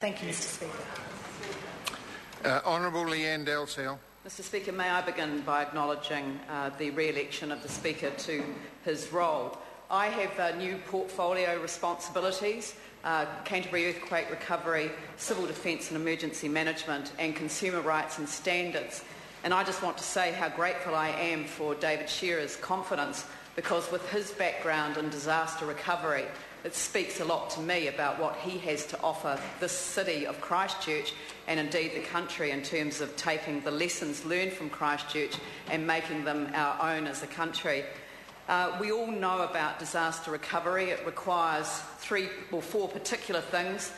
Thank you, Mr Speaker. Honourable Leanne Dalzell. Mr Speaker, may I begin by acknowledging the re-election of the Speaker to his role. I have new portfolio responsibilities, Canterbury earthquake recovery, civil defence and emergency management, and consumer rights and standards. And I just want to say how grateful I am for David Shearer's confidence, because with his background in disaster recovery, it speaks a lot to me about what he has to offer this city of Christchurch and indeed the country in terms of taking the lessons learned from Christchurch and making them our own as a country. We all know about disaster recovery. It requires 3 or 4 particular things: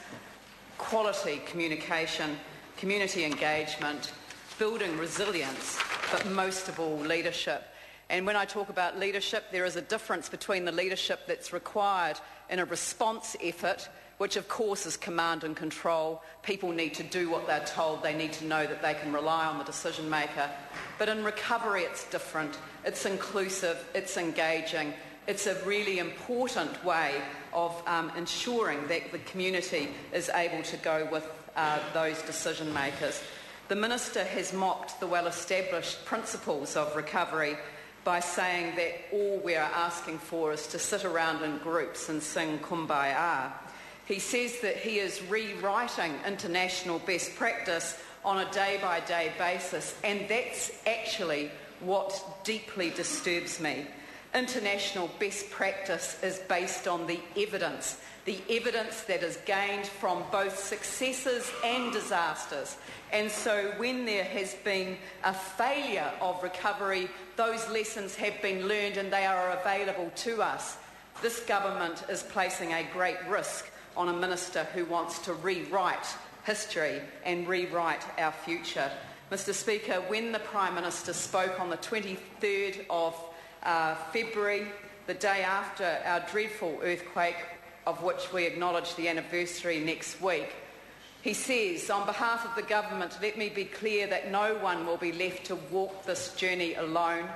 quality communication, community engagement, building resilience, but most of all, leadership. And when I talk about leadership, there is a difference between the leadership that's required in a response effort, which of course is command and control. People need to do what they're told. They need to know that they can rely on the decision maker. But in recovery, it's different. It's inclusive, it's engaging. It's a really important way of ensuring that the community is able to go with those decision makers. The Minister has mocked the well-established principles of recovery by saying that all we are asking for is to sit around in groups and sing Kumbaya. He says that he is rewriting international best practice on a day-by-day basis, and that's actually what deeply disturbs me. International best practice is based on the evidence that is gained from both successes and disasters. And so when there has been a failure of recovery, those lessons have been learned and they are available to us. This government is placing a great risk on a minister who wants to rewrite history and rewrite our future. Mr Speaker, when the Prime Minister spoke on the 23rd of February, the day after our dreadful earthquake, of which we acknowledge the anniversary next week, he says, on behalf of the government, let me be clear that no one will be left to walk this journey alone.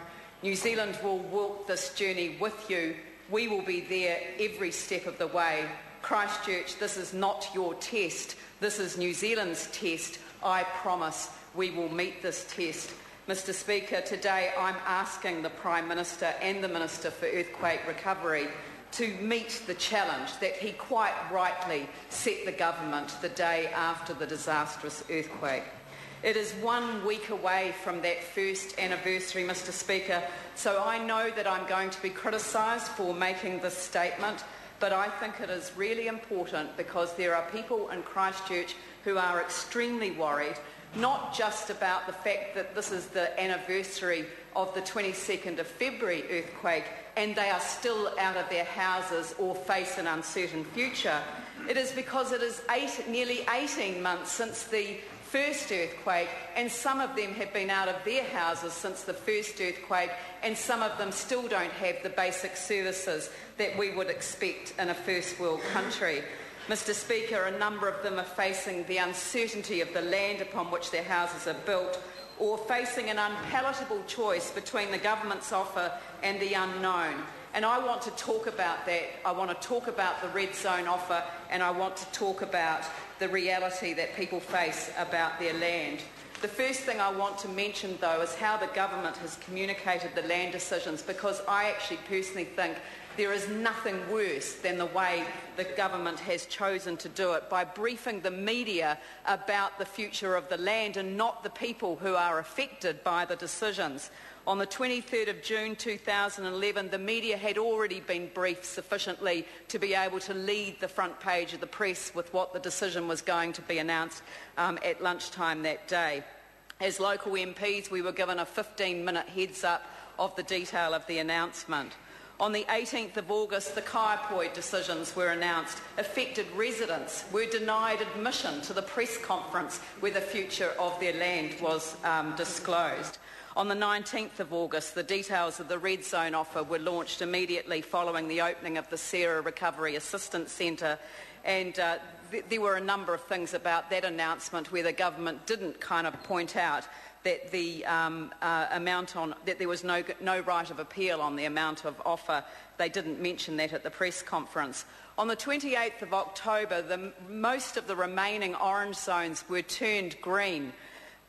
New Zealand will walk this journey with you. We will be there every step of the way. Christchurch, this is not your test. This is New Zealand's test. I promise we will meet this test. Mr Speaker, today I'm asking the Prime Minister and the Minister for Earthquake Recovery to meet the challenge that he quite rightly set the government the day after the disastrous earthquake. It is 1 week away from that first anniversary, Mr Speaker, so I know that I'm going to be criticised for making this statement, but I think it is really important because there are people in Christchurch who are extremely worried, not just about the fact that this is the anniversary of the 22nd of February earthquake and they are still out of their houses or face an uncertain future. It is because it is nearly 18 months since the first earthquake, and some of them have been out of their houses since the first earthquake, and some of them still don't have the basic services that we would expect in a first world country. Mr Speaker, a number of them are facing the uncertainty of the land upon which their houses are built, or facing an unpalatable choice between the government's offer and the unknown. And I want to talk about that. I want to talk about the red zone offer, and I want to talk about the reality that people face about their land. The first thing I want to mention, though, is how the government has communicated the land decisions, because I actually personally think there is nothing worse than the way the government has chosen to do it, by briefing the media about the future of the land and not the people who are affected by the decisions. On the 23rd of June 2011, the media had already been briefed sufficiently to be able to lead the front page of the press with what the decision was going to be announced at lunchtime that day. As local MPs, we were given a 15-minute heads up of the detail of the announcement. On the 18th of August, the Kaiapoi decisions were announced. Affected residents were denied admission to the press conference where the future of their land was disclosed. On the 19th of August, the details of the Red Zone offer were launched immediately following the opening of the Sarah Recovery Assistance Centre, and there were a number of things about that announcement where the government didn't kind of point out that the that there was no right of appeal on the amount of offer. They didn't mention that at the press conference. On the 28th of October, most of the remaining orange zones were turned green,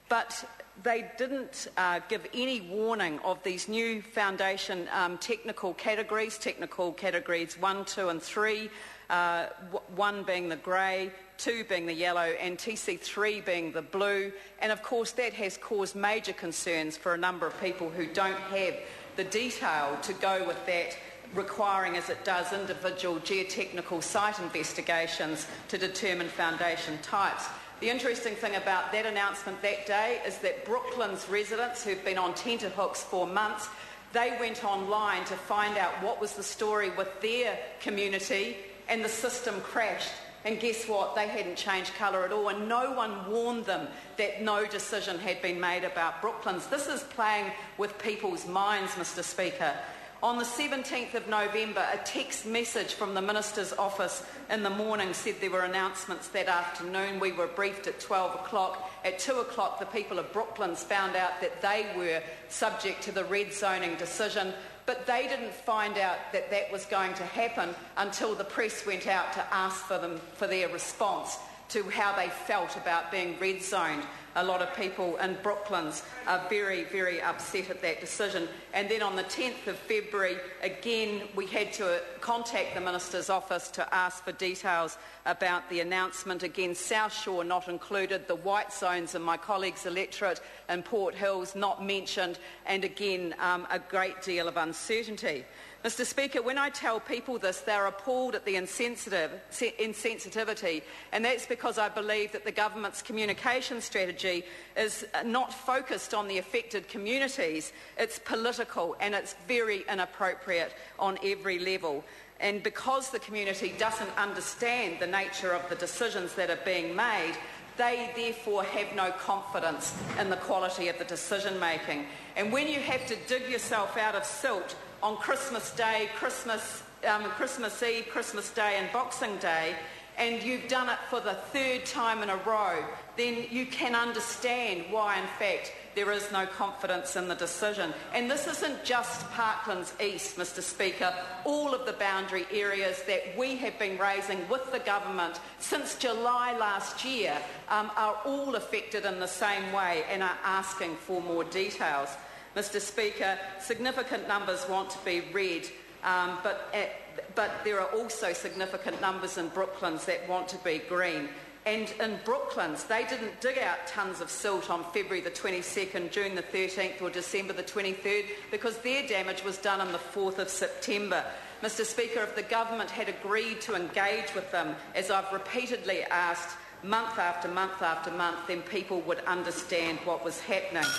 but they didn't give any warning of these new foundation technical categories 1, 2 and 3, 1 being the grey, 2 being the yellow and TC3 being the blue. And of course that has caused major concerns for a number of people who don't have the detail to go with that, requiring, as it does, individual geotechnical site investigations to determine foundation types. The interesting thing about that announcement that day is that Brooklands residents who've been on tenterhooks for months, they went online to find out what was the story with their community, and the system crashed. And guess what? They hadn't changed colour at all, and no one warned them that no decision had been made about Brooklands. This is playing with people's minds, Mr. Speaker. On the 17th of November, a text message from the Minister's office in the morning said there were announcements that afternoon. We were briefed at 12 o'clock. At 2 o'clock, the people of Brooklands found out that they were subject to the red zoning decision, but they didn't find out that that was going to happen until the press went out to ask for their response to how they felt about being red zoned. A lot of people in Brooklands are very, very upset at that decision. And then on the 10th of February, again, we had to contact the Minister's office to ask for details about the announcement. Again, South Shore not included, the white zones in my colleague's electorate in Port Hills not mentioned, and again, a great deal of uncertainty. Mr. Speaker, when I tell people this, they're appalled at the insensitivity, and that's because I believe that the government's communication strategy is not focused on the affected communities. It's political, and it's very inappropriate on every level. And because the community doesn't understand the nature of the decisions that are being made, they therefore have no confidence in the quality of the decision making. And when you have to dig yourself out of silt on Christmas Day, Christmas Eve, Christmas Day and Boxing Day, and you've done it for the third time in a row, then you can understand why, in fact, there is no confidence in the decision. And this isn't just Parklands East, Mr. Speaker. All of the boundary areas that we have been raising with the government since July last year are all affected in the same way and are asking for more details. Mr. Speaker, significant numbers want to be red, but there are also significant numbers in Brooklands that want to be green. And in Brooklands, they didn't dig out tons of silt on February the 22nd, June the 13th or December the 23rd because their damage was done on the 4th of September. Mr. Speaker, if the government had agreed to engage with them, as I've repeatedly asked month after month after month, then people would understand what was happening.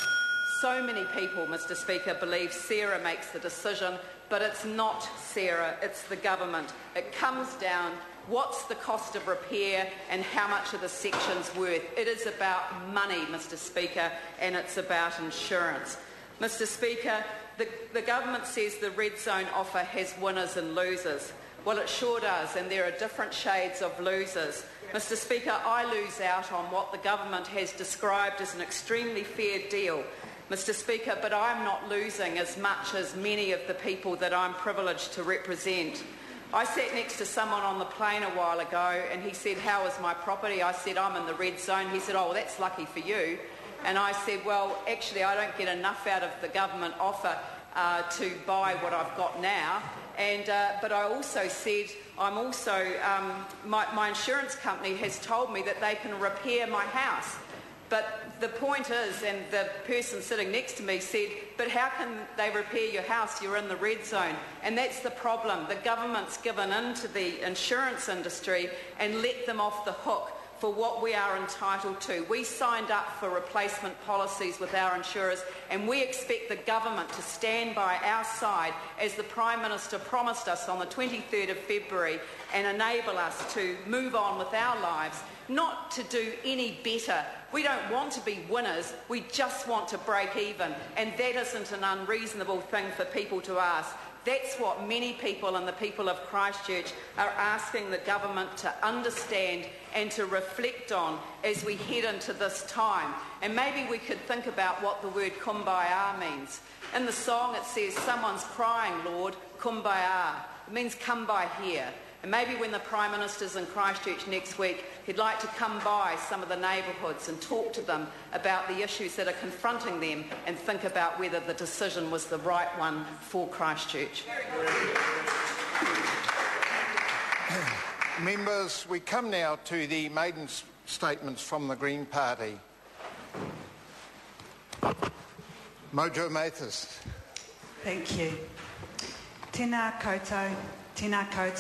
So many people, Mr. Speaker, believe Sarah makes the decision, but it's not Sarah, it's the government. It comes down, what's the cost of repair and how much are the sections worth? It is about money, Mr. Speaker, and it's about insurance. Mr. Speaker, the government says the red zone offer has winners and losers. Well, it sure does, and there are different shades of losers. Mr. Speaker, I lose out on what the government has described as an extremely fair deal, Mr. Speaker, but I'm not losing as much as many of the people that I'm privileged to represent. I sat next to someone on the plane a while ago and he said, "How is my property?" I said, "I'm in the red zone." He said, "Oh, well, that's lucky for you." And I said, "Well, actually, I don't get enough out of the government offer to buy what I've got now." And but I also said, my insurance company has told me that they can repair my house. But the point is, and the person sitting next to me said, "But how can they repair your house? You're in the red zone." And that's the problem. The government's given in to the insurance industry and let them off the hook for what we are entitled to. We signed up for replacement policies with our insurers, and we expect the government to stand by our side, as the Prime Minister promised us on the 23rd of February, and enable us to move on with our lives, not to do any better. We don't want to be winners, we just want to break even, and that isn't an unreasonable thing for people to ask. That's what many people and the people of Christchurch are asking the government to understand and to reflect on as we head into this time. And maybe we could think about what the word kumbaya means. In the song it says, someone's crying, Lord, kumbaya. It means come by here. And maybe when the Prime Minister's in Christchurch next week, he'd like to come by some of the neighbourhoods and talk to them about the issues that are confronting them and think about whether the decision was the right one for Christchurch. Members, we come now to the maiden statements from the Green Party. Mojo Mathis. Thank you. Tēnā koutou, tēnā koutou.